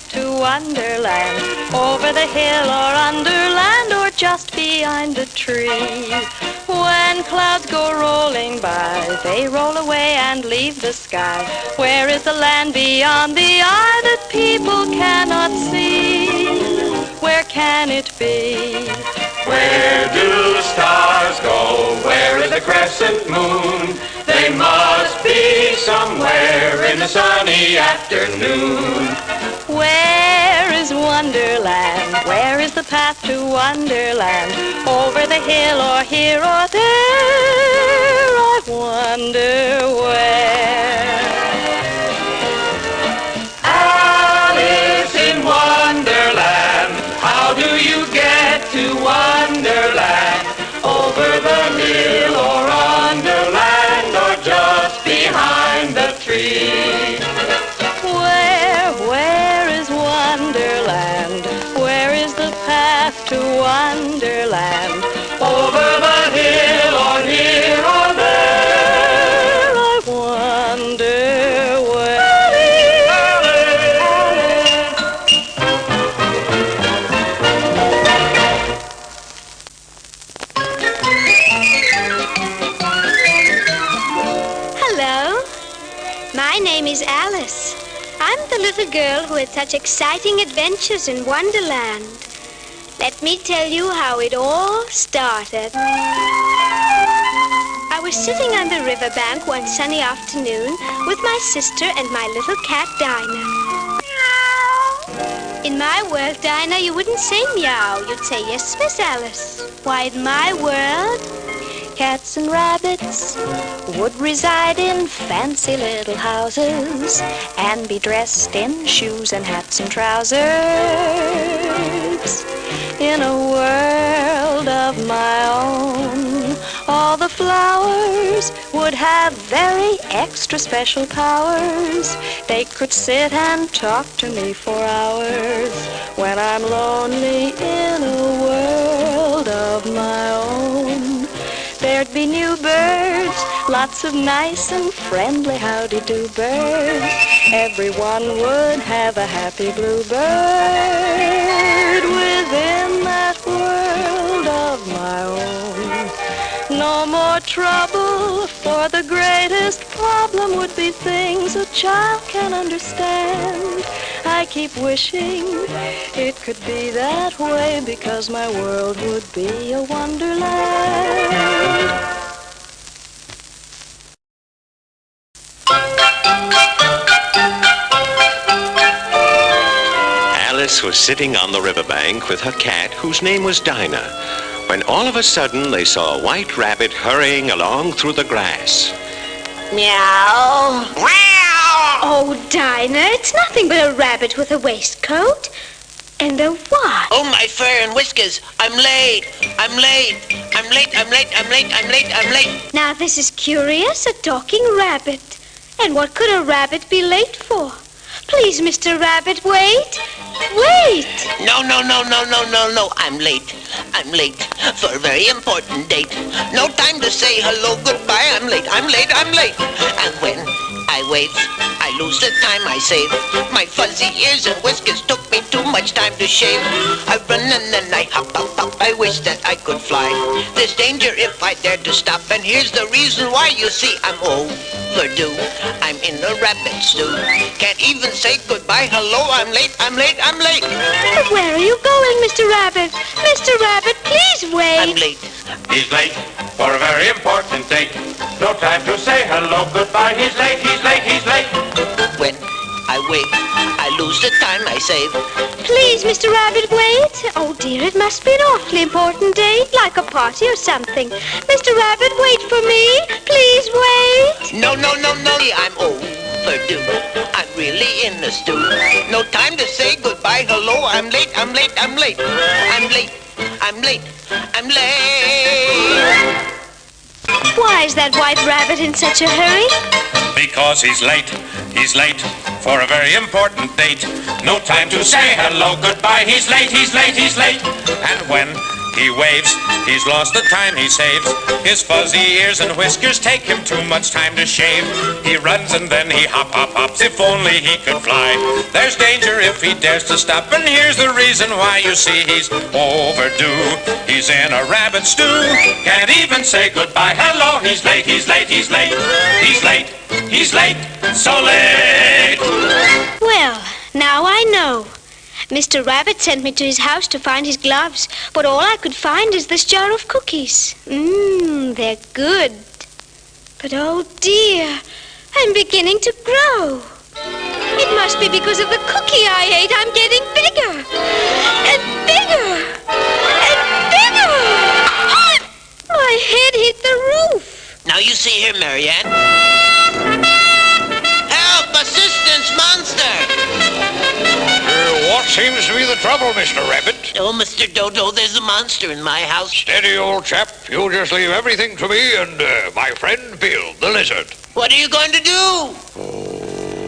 path to Wonderland, over the hill or underland, or just behind a tree. When clouds go rolling by, they roll away and leave the sky. Where is the land beyond the eye that people cannot see? Where can it be? Where do the stars go? Where is the crescent moon? They must be somewhere in the sunny afternoon. Where is Wonderland? Where is the path to Wonderland? Over the hill or here or there, I wonder where. Alice in Wonderland, how do you get to Wonderland? Over the hill or underland, or just behind the tree? Where is Wonderland? Where is the path to Wonderland? Over the hill or here or there, I wonder where. Hello, my name is Alice. I'm the little girl who had such exciting adventures in Wonderland. Let me tell you how it all started. I was sitting on the riverbank one sunny afternoon with my sister and my little cat Dinah. In my world, Dinah, you wouldn't say meow. You'd say, yes, Miss Alice. Why, in my world, Cats and rabbits would reside in fancy little houses and be dressed in shoes and hats and trousers. In a world of my own, all the flowers would have very extra special powers. They could sit and talk to me for hours when I'm lonely in a world of my own. There'd be new birds, lots of nice and friendly howdy-do birds. Everyone would have a happy bluebird within that world of my own. No more trouble, for the greatest problem would be things a child can understand. I keep wishing it could be that way, because my world would be a wonderland. Alice was sitting on the riverbank with her cat, whose name was Dinah, when all of a sudden they saw a white rabbit hurrying along through the grass. Meow. Meow. oh, Dinah, it's nothing but a rabbit with a waistcoat. And a what? Oh, my fur and whiskers. I'm late. I'm late. I'm late. I'm late. I'm late. I'm late. I'm late. Now, this is curious, a talking rabbit. And what could a rabbit be late for? Please, Mr. Rabbit, wait. Wait. No. I'm late. I'm late for a very important date. No time to say hello, goodbye. I'm late. I'm late. I'm late. And when I wait, I lose the time I save. My fuzzy ears and whiskers took me too much time to shave. I run and then I hop. I wish that I could fly. There's danger if I dare to stop. And here's the reason why. You see, I'm overdue. I'm in a rabbit stew. Can't even say goodbye. Hello, I'm late. I'm late. I'm late. But where are you going, Mr. Rabbit? Mr. Rabbit, please wait. I'm late. He's late for a very important date. No time to say hello, goodbye. He's late, he's late, he's late. When I wait, I lose the time I save. Please, Mr. Rabbit, wait. Oh, dear, it must be an awfully important date, like a party or something. Mr. Rabbit, wait for me. Please wait. No. I'm overdue. I'm really in the stew. No time to say goodbye. Hello, I'm late. I'm late. I'm late. I'm late. I'm late. I'm late. Why is that white rabbit in such a hurry? Because he's late. He's late for a very important date. No time to say hello, goodbye. He's late, he's late, he's late. And when he waves. He's lost the time he saves. His fuzzy ears and whiskers take him too much time to shave. He runs and then he hops. If only he could fly. There's danger if he dares to stop, and here's the reason why. You see, he's overdue. He's in a rabbit stew. Can't even say goodbye. Hello, he's late, he's late, he's late. He's late, he's late, so late. Well, now I know. Mr. Rabbit sent me to his house to find his gloves, but all I could find is this jar of cookies. They're good. But oh dear, I'm beginning to grow. It must be because of the cookie I ate. I'm getting bigger and bigger and bigger. My head hit the roof. Now you see here, Marianne. Help! Assistance, monster! What seems to be the trouble, Mr. Rabbit? Oh, Mr. Dodo, there's a monster in my house. Steady, old chap. You just leave everything to me and my friend Bill, the lizard. What are you going to do?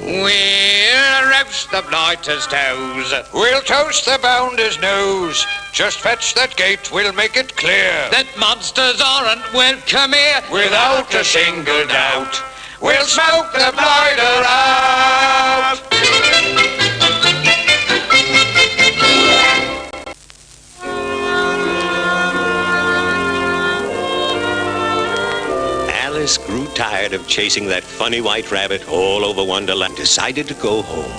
We'll roast the blighter's toes. We'll toast the bounder's nose. Just fetch that gate, we'll make it clear That monsters aren't welcome here. without a single doubt. We'll smoke the blighter out. Alice grew tired of chasing that funny white rabbit all over Wonderland, decided to go home.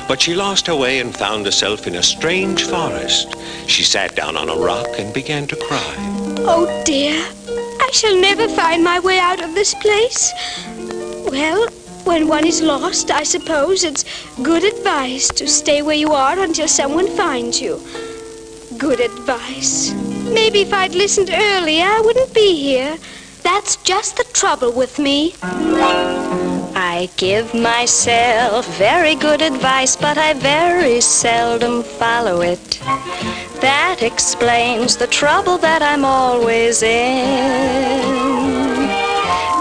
But she lost her way and found herself in a strange forest. She sat down on a rock and began to cry. Oh dear, I shall never find my way out of this place. Well, when one is lost, I suppose it's good advice to stay where you are until someone finds you. Good advice. Maybe if I'd listened earlier, I wouldn't be here. That's just the trouble with me. I give myself very good advice, but I very seldom follow it. That explains the trouble that I'm always in.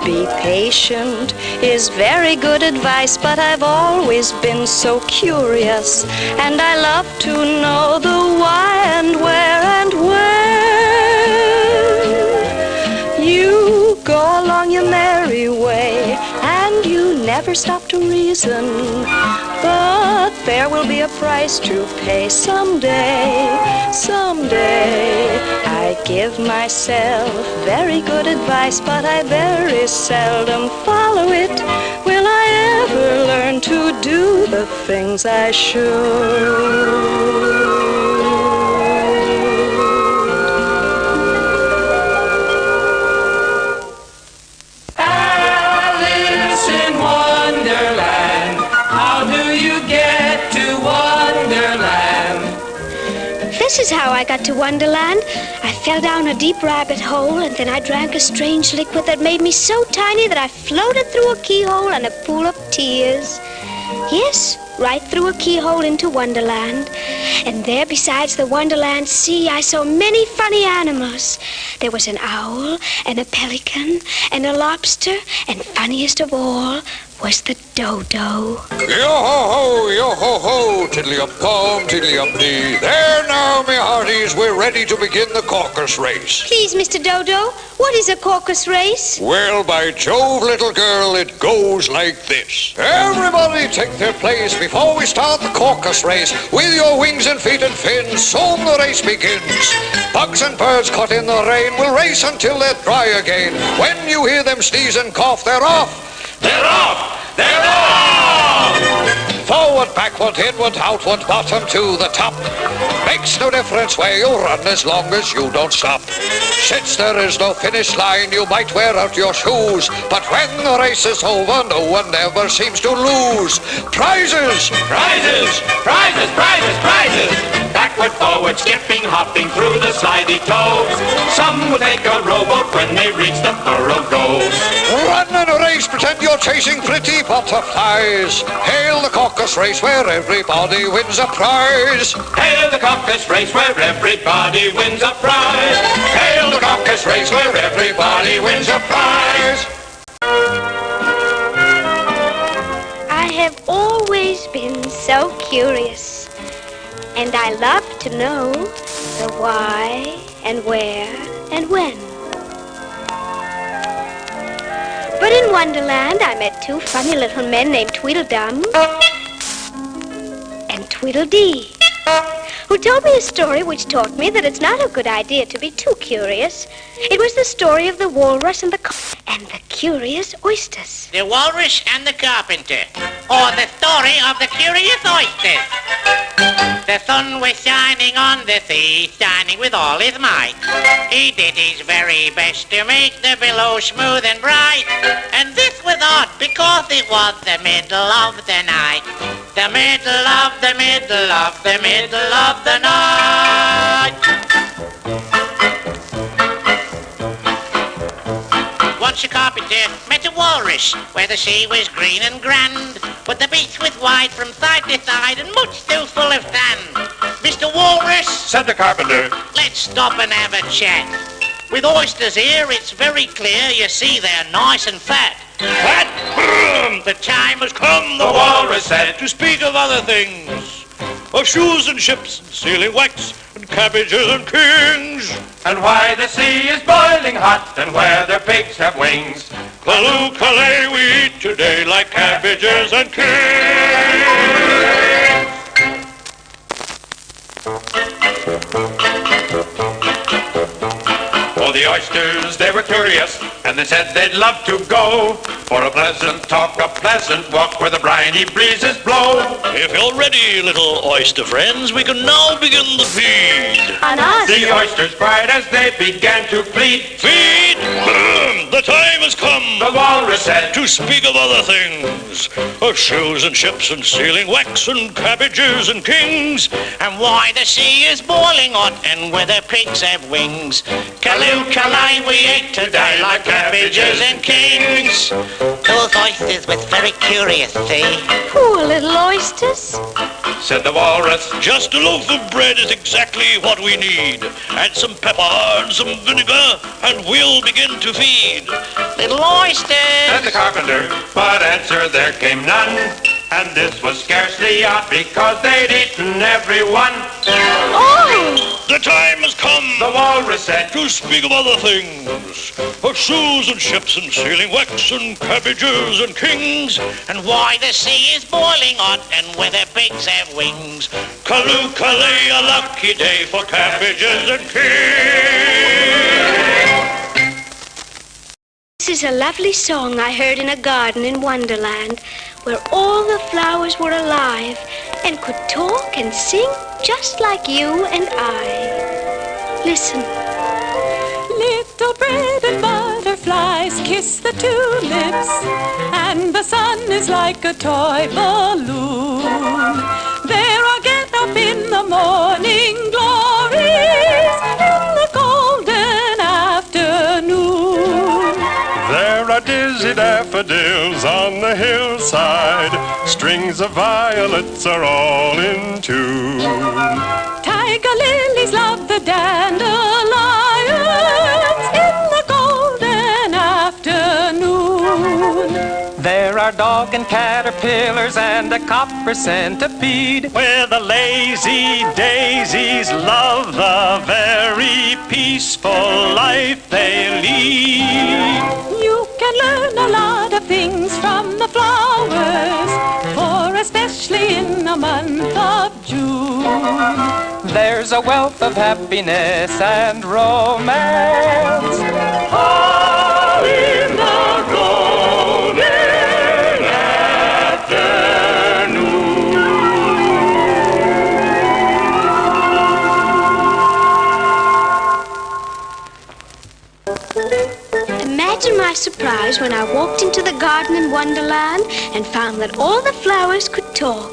Be patient is very good advice, but I've always been so curious, and I love to know the why and where and when. You go along your merry way, and you never stop to reason, but there will be a price to pay someday, someday. I give myself very good advice, but I very seldom follow it. Will I ever learn to do the things I should? Alice in Wonderland, how do you get to Wonderland? This is how I got to Wonderland. I fell down a deep rabbit hole, and then I drank a strange liquid that made me so tiny that I floated through a keyhole and a pool of tears. Yes, right through a keyhole into Wonderland. And there besides the Wonderland sea, I saw many funny animals. There was an owl and a pelican and a lobster, and funniest of all was the dodo. Yo-ho-ho, tiddly-um-tom, tiddly-um-dee. There now, me hearties, we're ready to begin the CAUCUS race. Please, Mr. Dodo, what is a CAUCUS race? Well, by Jove, little girl, it goes like this. Everybody take their place before we start the CAUCUS race. With your wings and feet and fins, soon the race begins. Bugs and birds caught in the rain will race until they're dry again. When you hear them sneeze and cough, they're off. They're off! They're off! Forward, backward, inward, outward, bottom to the top. Makes no difference where you run as long as you don't stop. Since there is no finish line, you might wear out your shoes. But when the race is over, no one ever seems to lose. Prizes! Prizes! Prizes! Prizes! Prizes! Backward, forward, skipping, hopping through the slidey toes. Some will take a rowboat when they reach the furrow goes. Run in a race, pretend you're chasing pretty butterflies. Hail the CAUCUS race where everybody wins a prize. Hail the CAUCUS race where everybody wins a prize. Hail the CAUCUS race where everybody wins a prize. I have always been so curious, and I love to know the why and where and when. But in Wonderland, I met two funny little men named Tweedle-Dum and Tweedle-Dee, who told me a story which taught me that it's not a good idea to be too curious. It was the story of the walrus and the curious oysters. The Walrus and the Carpenter, or the story of the curious oysters. The sun was shining on the sea, shining with all his might. He did his very best to make the billows smooth and bright. And this was odd because it was the middle of the night. The middle of the middle of the middle of the night. Once a carpenter met a walrus where the sea was green and grand, but the beach was wide from side to side and much still full of sand. Mr. Walrus, Said the carpenter. let's stop and have a chat. With oysters here, it's very clear, you see they're nice and fat. Fat? The time has come, The walrus said. To speak of other things, of shoes and ships and sealing wax and cabbages and kings. And why the sea is boiling hot and where their pigs have wings. Calais we eat today like cabbages and kings. Oh, the oysters, they were curious, and they said they'd love to go for a pleasant talk, a pleasant walk where the briny breezes blow. If you're ready, little oyster friends, we can now begin the feed. On us. The oysters cried as they began to feed. Feed! The time has come. The walrus said, To speak of other things, of shoes and ships and sealing wax and cabbages and kings. and why the sea is boiling hot and where the pigs have wings. Calais we ate today like cabbages and kings. Those oysters was very curious, see? Poor little oysters. said the walrus. Just a loaf of bread is exactly what we need. Add some pepper and some vinegar, and we'll begin to feed. Little oysters. Said the carpenter, but answer there came none. And this was scarcely odd because they'd eaten everyone. Oh! The time has come. The walrus said, To speak of other things, of shoes and ships and sealing wax and cabbages and kings. And why the sea is boiling hot and where the pigs have wings. Calais, a lucky day for cabbages and kings. This is a lovely song I heard in a garden in Wonderland, where all the flowers were alive and could talk and sing just like you and I. Listen. Little bread and butterflies kiss the tulips, and the sun is like a toy balloon. There are get up in the morning glories in the golden afternoon. There are dizzy daffodils on the hillside. Strings of violets are all in tune. Tiger lilies love the dandelions in the golden afternoon. There are dog and caterpillars and a copper centipede, where the lazy daisies love the very peaceful life they lead. You can learn a lot of things from the flowers, for especially in the month of June. There's a wealth of happiness and romance all in the golden Imagine my surprise when I walked into the garden in Wonderland and found that all the flowers could talk.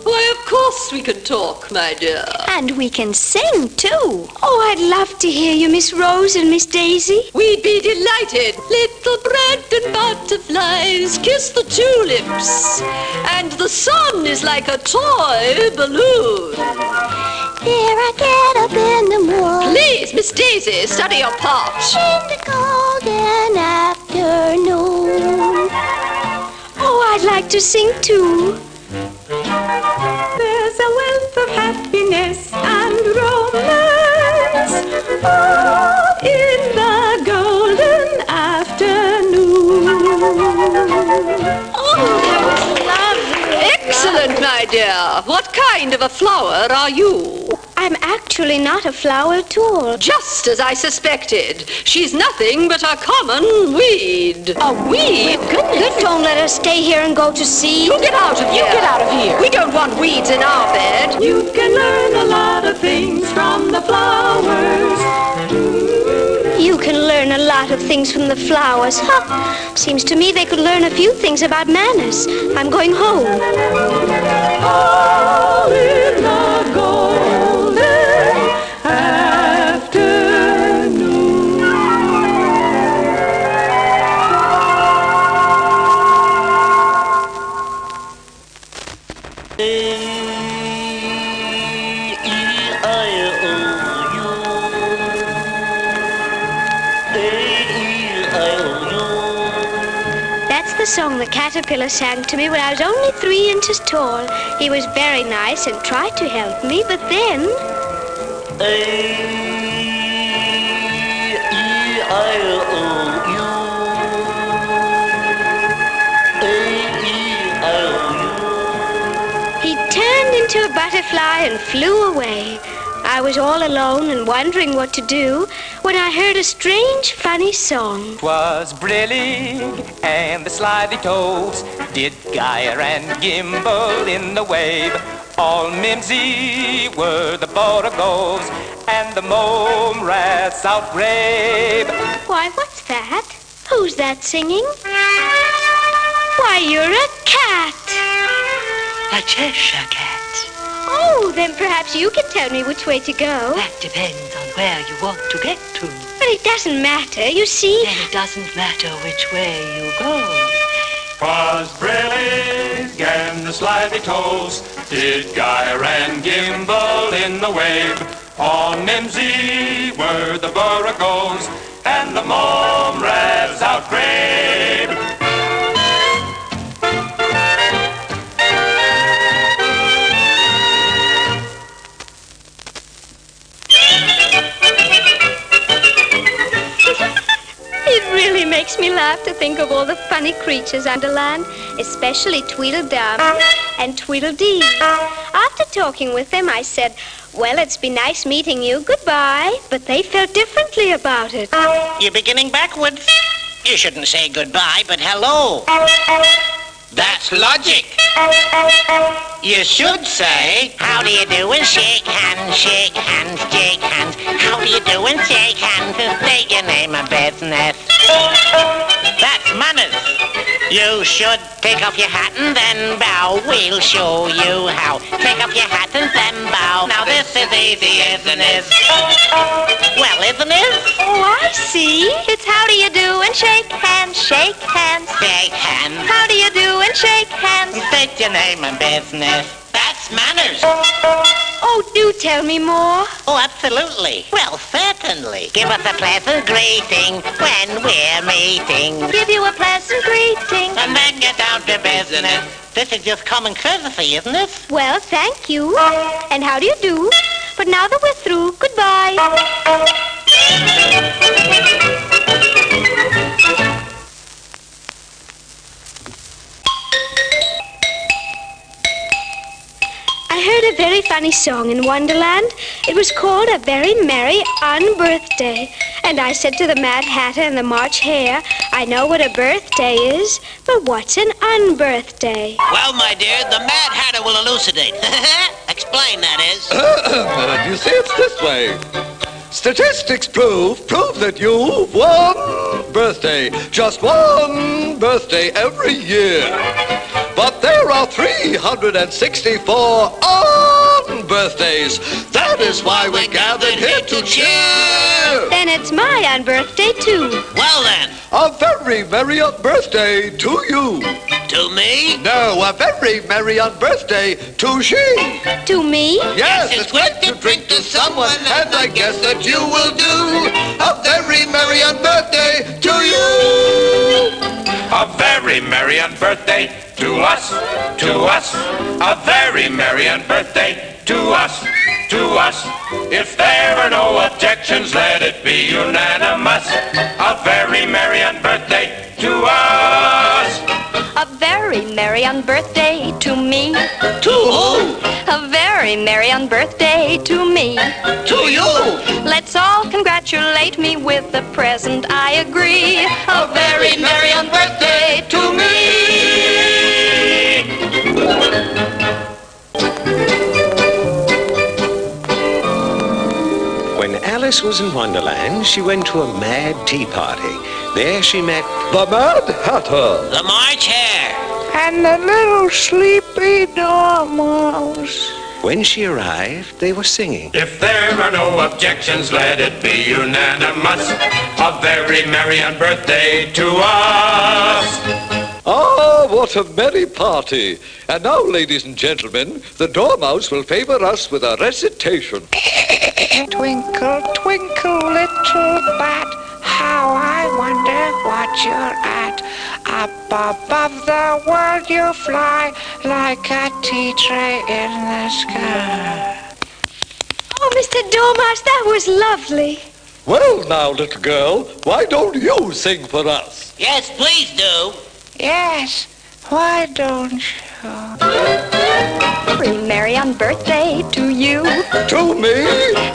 Why, of course we can talk, my dear. And we can sing, too. Oh, I'd love to hear you, Miss Rose and Miss Daisy. We'd be delighted. Little bread and butterflies kiss the tulips, and the sun is like a toy balloon. There I get up in the morning. Please, Miss Daisy, study your part. In the golden afternoon. Oh, I'd like to sing, too. There's a wealth of happiness and romance dear, what kind of a flower are you? I'm actually not a flower at all. Just as I suspected. She's nothing but a common weed. A weed? Goodness. Don't let us stay here and go to sea. You get out of here. You get out of here. We don't want weeds in our bed. You can learn a lot of things from the flowers. You can learn a lot of things from the flowers. Huh. Seems to me they could learn a few things about manners. I'm going home. All in the golden afternoon. That's the song the caterpillar sang to me when I was only 3 inches tall. He was very nice and tried to help me, but then... He turned into a butterfly and flew away. I was all alone and wondering what to do when I heard a strange, funny song. 'Twas Brillig and the slithy toves did gyre and gimble in the wave. All mimsy were the borogoves and the mome rats outrave. Why, what's that? Who's that singing? Why, you're a cat. A Cheshire cat. Oh, then perhaps you can tell me which way to go. That depends on where you want to get to. But it doesn't matter, you see. Then it doesn't matter which way you go. 'Twas Brillig and the slithy toves did gyre and gimble in the wave. All mimsy were the borogoves and the mome rats outgrave. It really makes me laugh to think of all the funny creatures under land, especially Tweedle-Dum and Tweedle-Dee. After talking with them, I said, well, it's been nice meeting you. Goodbye. But they felt differently about it. You're beginning backwards. You shouldn't say goodbye, but hello. That's logic. You should say, how do you do and shake hands, shake hands, shake hands. How do you do and shake hands and state your name and business. That's manners. You should take off your hat and then bow. We'll show you how. Take off your hat and then bow. Now this is easy, isn't it? Well, isn't it? Oh, I see. It's how do you do and shake hands, shake hands. Shake hands. How do you do and shake hands. State your name and business. That's manners. Oh, do tell me more. Oh, absolutely. Well, certainly. Give us a pleasant greeting when we're meeting. Give you a pleasant greeting. And then get down to business. This is just common courtesy, isn't it? Well, thank you. And how do you do? But now that we're through, goodbye. I heard a very funny song in Wonderland. It was called A Very Merry UNBIRTHDAY. And I said to the Mad Hatter and the March Hare, I know what a birthday is, but what's an unbirthday? Well, my dear, the Mad Hatter will elucidate. Explain, that is. You see, it's this way. Statistics prove that you've one birthday. Just one birthday every year. But there are 364 birthdays. That is why we're gathered here to cheer. Then it's my unbirthday, too. Well, then. A very merry birthday to you. To me? No, a very merry birthday to she. To me? Yes, it's great to drink to someone, and I guess that you will do. A very merry birthday to you. A very merry birthday to us, to us. A very merry birthday to us, to us. If there are no objections, let it be unanimous. A very merry birthday to us. A very merry birthday to me. To who? very merry unbirthday to me. To you! Let's all congratulate me with the present, I agree. A very merry unbirthday to me! When Alice was in Wonderland, she went to a mad tea party. There she met The Mad Hatter. The March Hare. And the little sleepy dormouse. When she arrived, they were singing. If there are no objections, let it be unanimous. A very merry unbirthday to us. Ah, what a merry party. And now, ladies and gentlemen, the Dormouse will favor us with a recitation. Twinkle, twinkle, little bat, how I wonder what you're at. Up above the world you fly, like a tea tray in the sky. Oh, Mr. Dormouse, that was lovely. Well, now, little girl, why don't you sing for us? Yes, please do. Yes, why don't you? Very merry on birthday to you. To me?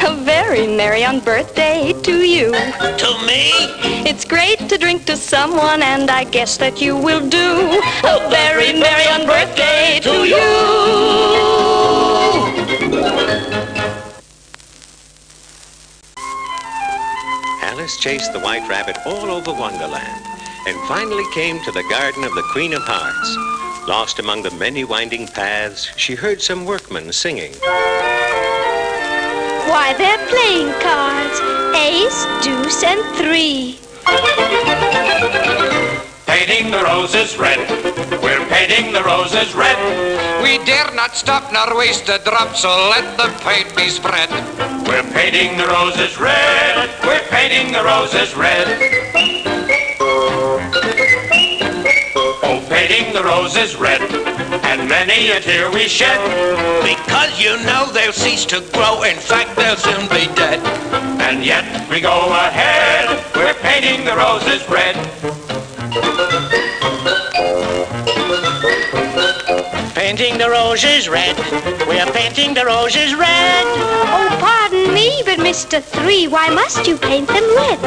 A very merry on birthday to you. To me? It's great to drink to someone, and I guess that you will do. A very merry on birthday to you. Alice chased the White Rabbit all over Wonderland and finally came to the garden of the Queen of Hearts. Lost among the many winding paths, she heard some workmen singing. Why, they're playing cards. Ace, deuce, and three. Painting the roses red. We're painting the roses red. We dare not stop nor waste a drop, so let the paint be spread. We're painting the roses red. We're painting the roses red. Oh, painting the roses red, and many a tear we shed. Because you know they'll cease to grow, in fact they'll soon be dead. And yet we go ahead, we're painting the roses red. Painting the roses red, we're painting the roses red. Oh, pardon me, but Mr. Three, why must you paint them red?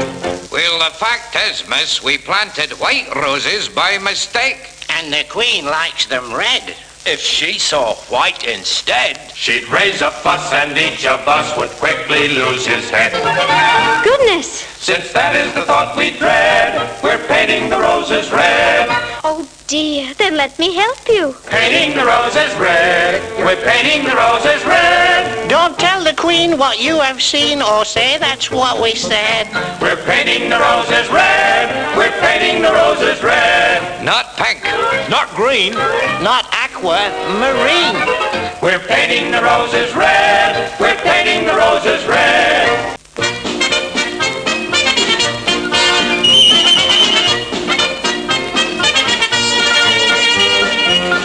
Well, the fact is, miss, we planted white roses by mistake. And the Queen likes them red. If she saw white instead, She'd raise a fuss and each of us would quickly lose his head. Goodness. Since that is the thought we dread, we're painting the roses red. Oh, dear. Then let me help you. Painting the roses red, we're painting the roses red. don't tell the Queen what you have seen or say that's what we said. We're painting the roses red, we're painting the roses red. Not pink. Not green. Not aqua, marine. We're painting the roses red, we're painting the roses red.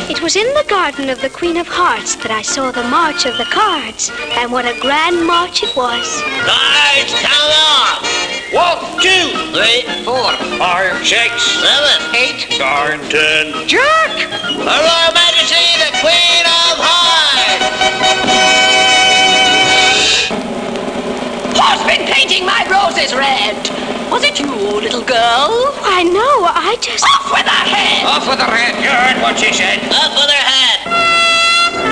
It was in the garden of the Queen of Hearts that I saw the march of the cards, and what a grand march it was. Cards, count off. 1, 2, 3, 4, 5, 6, 7, 8, 9, 10. Jack! Her Royal Majesty, the Queen of Hearts! Who's been painting my roses red? Was it you, little girl? Why, no, I just... Off with her head! Off with her head. You heard what she said. Up with her head.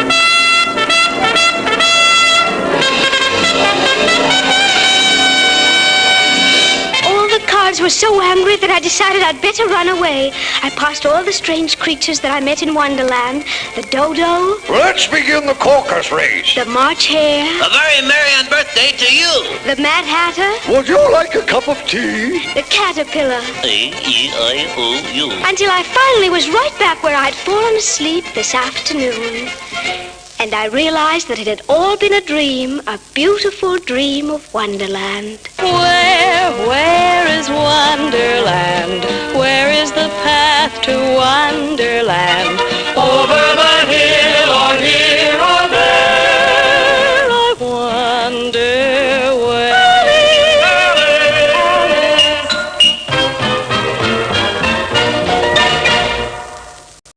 All the cards were so angry that I decided I'd better run away. I passed all the strange creatures that I met in Wonderland. The dodo, Let's begin the CAUCUS race. the March hare, A very merry birthday to you. the Mad Hatter, Would you like a cup of tea? the caterpillar, A-E-I-O-U. until I finally was right back where I'd fallen asleep this afternoon. And I realized that it had all been a dream, a beautiful dream of Wonderland. Where is Wonderland? Where is the path to Wonderland?